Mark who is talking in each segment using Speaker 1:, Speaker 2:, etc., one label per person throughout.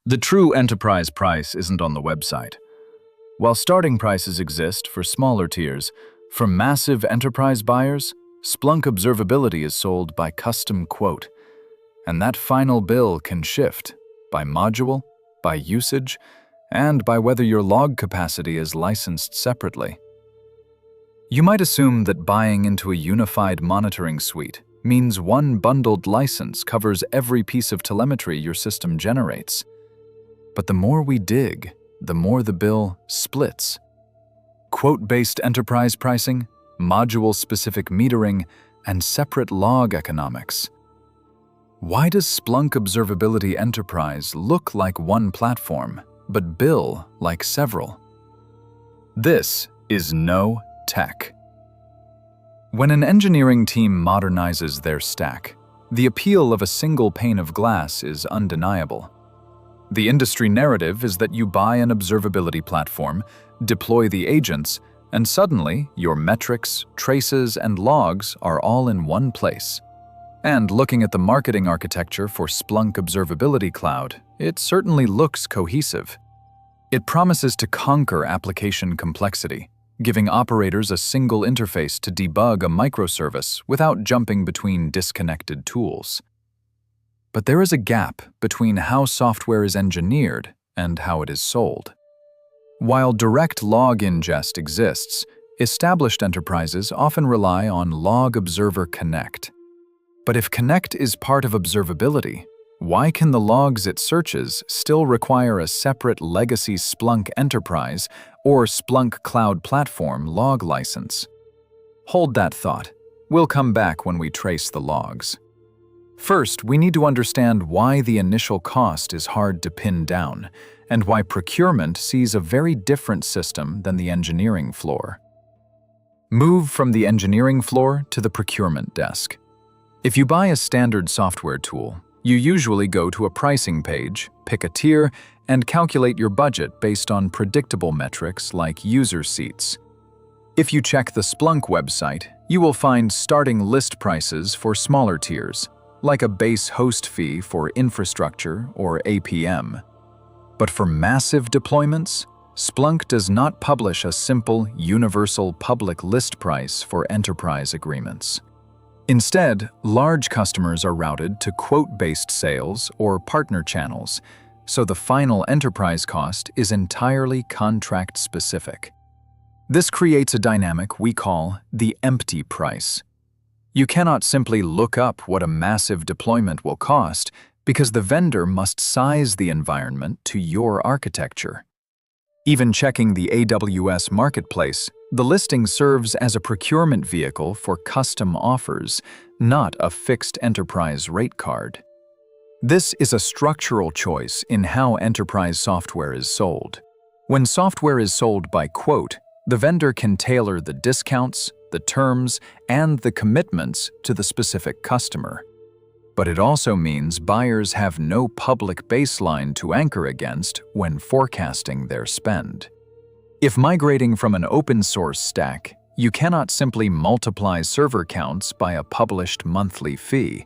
Speaker 1: The true enterprise price isn't on the website. While starting prices exist for smaller tiers, for massive enterprise buyers, Splunk Observability is sold by custom quote, and that final bill can shift by module, by usage, and by whether your log capacity is licensed separately. You might assume that buying into a unified monitoring suite means one bundled license covers every piece of telemetry your system generates. But the more we dig, the more the bill splits. Quote-based enterprise pricing, module-specific metering, and separate log economics. Why does Splunk Observability Enterprise look like one platform, but bill like several? This is no tech. When an engineering team modernizes their stack, the appeal of a single pane of glass is undeniable. The industry narrative is that you buy an observability platform, deploy the agents, and suddenly your metrics, traces, and logs are all in one place. And looking at the marketing architecture for Splunk Observability Cloud, it certainly looks cohesive. It promises to conquer application complexity, giving operators a single interface to debug a microservice without jumping between disconnected tools. But there is a gap between how software is engineered and how it is sold. While direct log ingest exists, established enterprises often rely on Log Observer Connect. But if Connect is part of observability, why can the logs it searches still require a separate legacy Splunk Enterprise or Splunk Cloud Platform log license? Hold that thought. We'll come back when we trace the logs. First, we need to understand why the initial cost is hard to pin down, and why procurement sees a very different system than the engineering floor. Move from the engineering floor to the procurement desk. If you buy a standard software tool, you usually go to a pricing page, pick a tier, and calculate your budget based on predictable metrics like user seats. If you check the Splunk website, you will find starting list prices for smaller tiers, like a base host fee for infrastructure or APM. But for massive deployments, Splunk does not publish a simple, universal public list price for enterprise agreements. Instead, large customers are routed to quote-based sales or partner channels, so the final enterprise cost is entirely contract-specific. This creates a dynamic we call the empty price. You cannot simply look up what a massive deployment will cost because the vendor must size the environment to your architecture. Even checking the AWS marketplace, the listing serves as a procurement vehicle for custom offers, not a fixed enterprise rate card. This is a structural choice in how enterprise software is sold. When software is sold by quote, the vendor can tailor the discounts, the terms, and the commitments to the specific customer. But it also means buyers have no public baseline to anchor against when forecasting their spend. If migrating from an open-source stack, you cannot simply multiply server counts by a published monthly fee.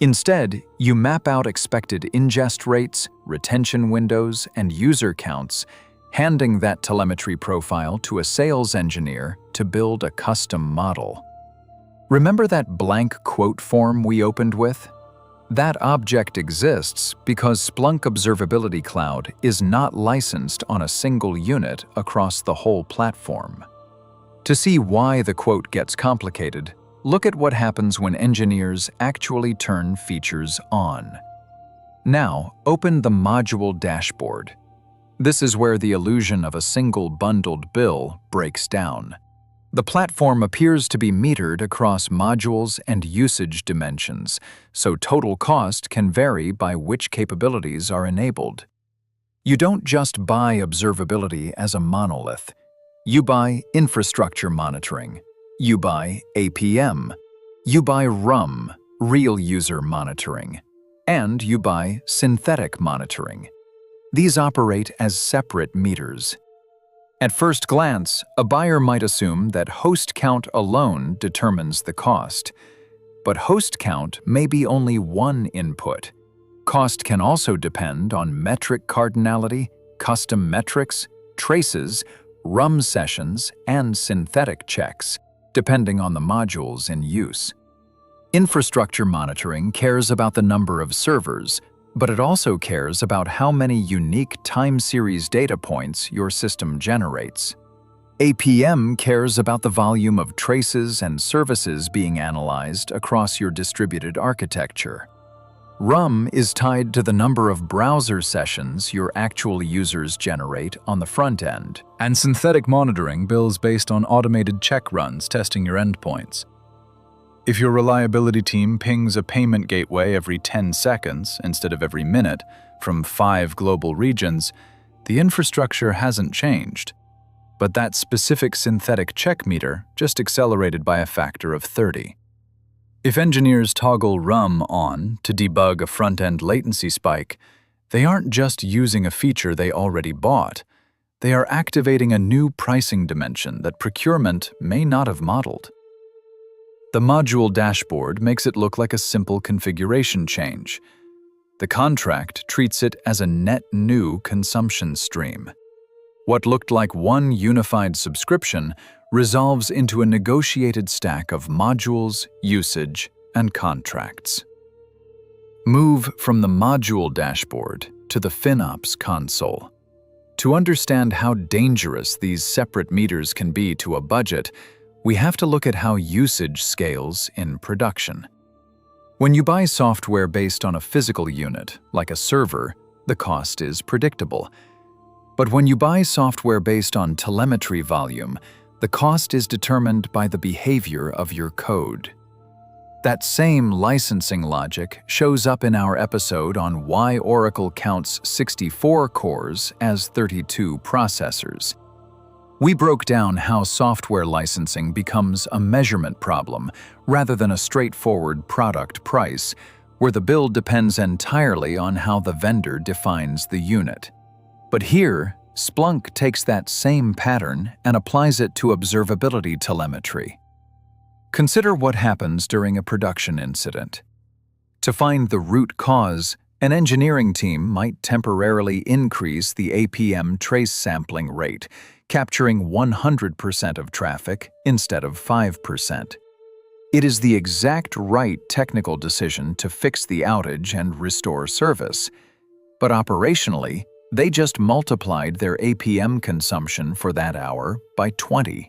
Speaker 1: Instead, you map out expected ingest rates, retention windows, and user counts, handing that telemetry profile to a sales engineer to build a custom model. Remember that blank quote form we opened with? That object exists because Splunk Observability Cloud is not licensed on a single unit across the whole platform. To see why the quote gets complicated, look at what happens when engineers actually turn features on. Now, open the module dashboard. This is where the illusion of a single bundled bill breaks down. The platform appears to be metered across modules and usage dimensions, so total cost can vary by which capabilities are enabled. You don't just buy observability as a monolith. You buy infrastructure monitoring. You buy APM. You buy RUM, real user monitoring. And you buy synthetic monitoring. These operate as separate meters. At first glance, a buyer might assume that host count alone determines the cost. But host count may be only one input. Cost can also depend on metric cardinality, custom metrics, traces, RUM sessions, and synthetic checks, depending on the modules in use. Infrastructure monitoring cares about the number of servers, but it also cares about how many unique time series data points your system generates. APM cares about the volume of traces and services being analyzed across your distributed architecture. RUM is tied to the number of browser sessions your actual users generate on the front end. And synthetic monitoring bills based on automated check runs testing your endpoints. If your reliability team pings a payment gateway every 10 seconds instead of every minute from 5 global regions, the infrastructure hasn't changed. But that specific synthetic check meter just accelerated by a factor of 30. If engineers toggle RUM on to debug a front-end latency spike, they aren't just using a feature they already bought. They are activating a new pricing dimension that procurement may not have modeled. The module dashboard makes it look like a simple configuration change. The contract treats it as a net new consumption stream. What looked like one unified subscription resolves into a negotiated stack of modules, usage, and contracts. Move from the module dashboard to the FinOps console. To understand how dangerous these separate meters can be to a budget, we have to look at how usage scales in production. When you buy software based on a physical unit, like a server, the cost is predictable. But when you buy software based on telemetry volume, the cost is determined by the behavior of your code. That same licensing logic shows up in our episode on why Oracle counts 64 cores as 32 processors. We broke down how software licensing becomes a measurement problem rather than a straightforward product price, where the bill depends entirely on how the vendor defines the unit. But here, Splunk takes that same pattern and applies it to observability telemetry. Consider what happens during a production incident. To find the root cause, an engineering team might temporarily increase the APM trace sampling rate, capturing 100% of traffic instead of 5%. It is the exact right technical decision to fix the outage and restore service, but operationally, they just multiplied their APM consumption for that hour by 20.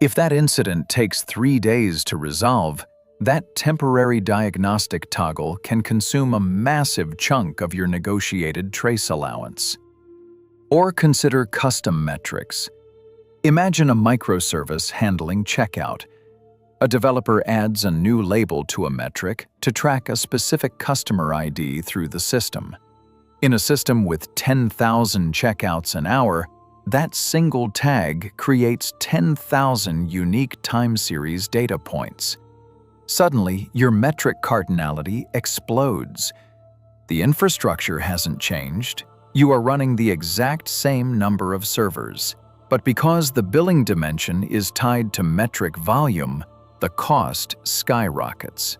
Speaker 1: If that incident takes 3 days to resolve, that temporary diagnostic toggle can consume a massive chunk of your negotiated trace allowance. Or consider custom metrics. Imagine a microservice handling checkout. A developer adds a new label to a metric to track a specific customer ID through the system. In a system with 10,000 checkouts an hour, that single tag creates 10,000 unique time series data points. Suddenly, your metric cardinality explodes. The infrastructure hasn't changed. You are running the exact same number of servers. But because the billing dimension is tied to metric volume, the cost skyrockets.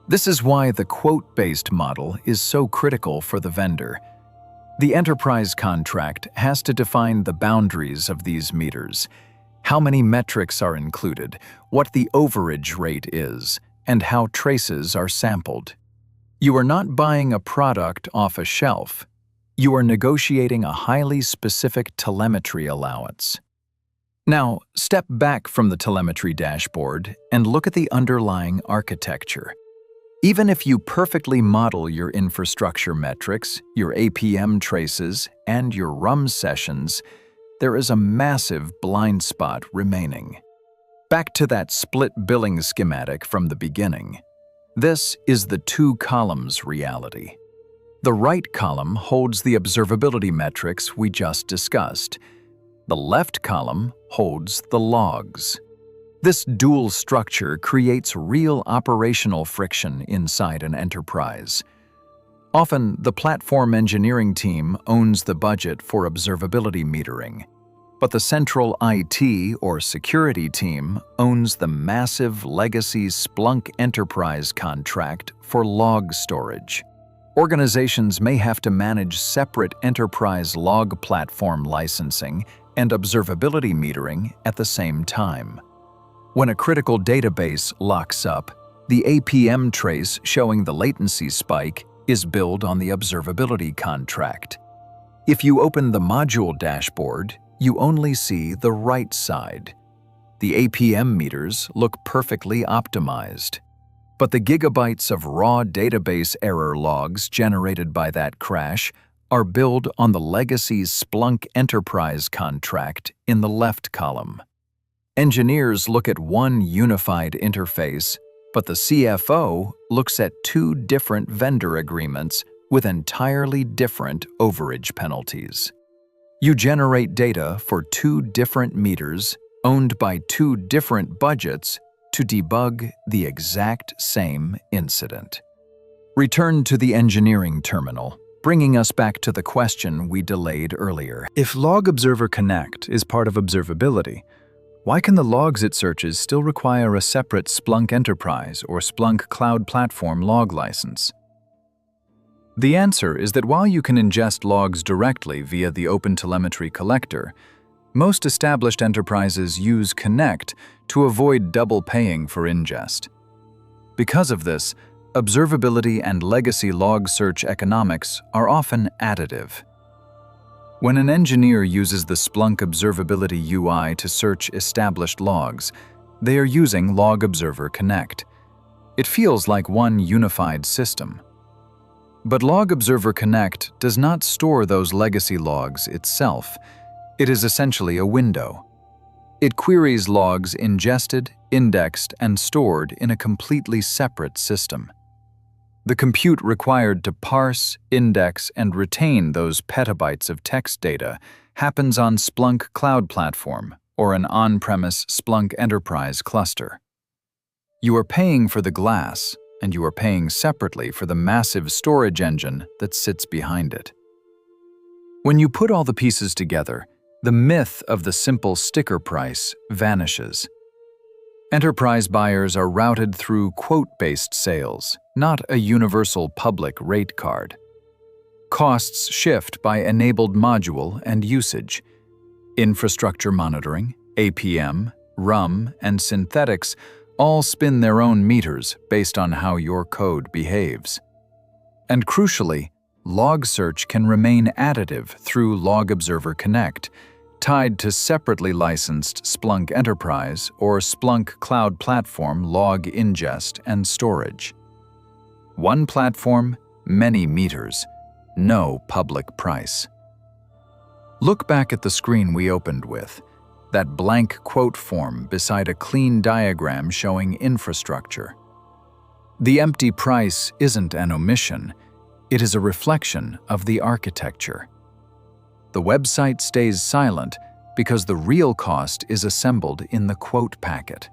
Speaker 1: This is why the quote-based model is so critical for the vendor. The enterprise contract has to define the boundaries of these meters, how many metrics are included, what the overage rate is, and how traces are sampled. You are not buying a product off a shelf. You are negotiating a highly specific telemetry allowance. Now, step back from the telemetry dashboard and look at the underlying architecture. Even if you perfectly model your infrastructure metrics, your APM traces, and your RUM sessions, there is a massive blind spot remaining. Back to that split billing schematic from the beginning. This is the 2 columns reality. The right column holds the observability metrics we just discussed. The left column holds the logs. This dual structure creates real operational friction inside an enterprise. Often, the platform engineering team owns the budget for observability metering, but the central IT or security team owns the massive legacy Splunk enterprise contract for log storage. Organizations may have to manage separate enterprise log platform licensing and observability metering at the same time. When a critical database locks up, the APM trace showing the latency spike is billed on the observability contract. If you open the module dashboard, you only see the right side. The APM meters look perfectly optimized. But the gigabytes of raw database error logs generated by that crash are billed on the legacy Splunk Enterprise contract in the left column. Engineers look at one unified interface, but the CFO looks at two different vendor agreements with entirely different overage penalties. You generate data for two different meters owned by two different budgets to debug the exact same incident. Return to the engineering terminal, bringing us back to the question we delayed earlier. If Log Observer Connect is part of observability, why can the logs it searches still require a separate Splunk Enterprise or Splunk Cloud Platform log license? The answer is that while you can ingest logs directly via the OpenTelemetry collector, most established enterprises use Connect to avoid double paying for ingest. Because of this, observability and legacy log search economics are often additive. When an engineer uses the Splunk Observability UI to search established logs, they are using Log Observer Connect. It feels like one unified system. But Log Observer Connect does not store those legacy logs itself. It is essentially a window. It queries logs ingested, indexed, and stored in a completely separate system. The compute required to parse, index, and retain those petabytes of text data happens on Splunk Cloud Platform or an on-premise Splunk Enterprise cluster. You are paying for the glass, and you are paying separately for the massive storage engine that sits behind it. When you put all the pieces together, the myth of the simple sticker price vanishes. Enterprise buyers are routed through quote-based sales, not a universal public rate card. Costs shift by enabled module and usage. Infrastructure monitoring, APM, RUM, and synthetics all spin their own meters based on how your code behaves. And crucially, log search can remain additive through Log Observer Connect, tied to separately licensed Splunk Enterprise or Splunk Cloud Platform log ingest and storage. One platform, many meters, no public price. Look back at the screen we opened with, that blank quote form beside a clean diagram showing infrastructure. The empty price isn't an omission, it is a reflection of the architecture. The website stays silent because the real cost is assembled in the quote packet.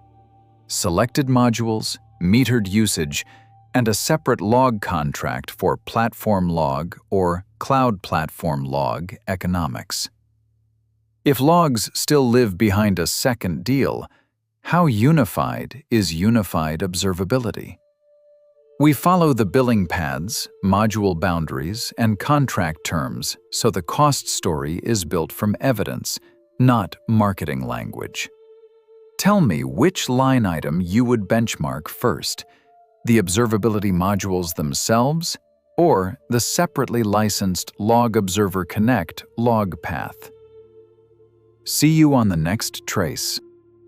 Speaker 1: Selected modules, metered usage, and a separate log contract for platform log or cloud platform log economics. If logs still live behind a second deal, how unified is unified observability? We follow the billing paths, module boundaries, and contract terms so the cost story is built from evidence, not marketing language. Tell me which line item you would benchmark first, the observability modules themselves or the separately licensed Log Observer Connect log path. See you on the next trace.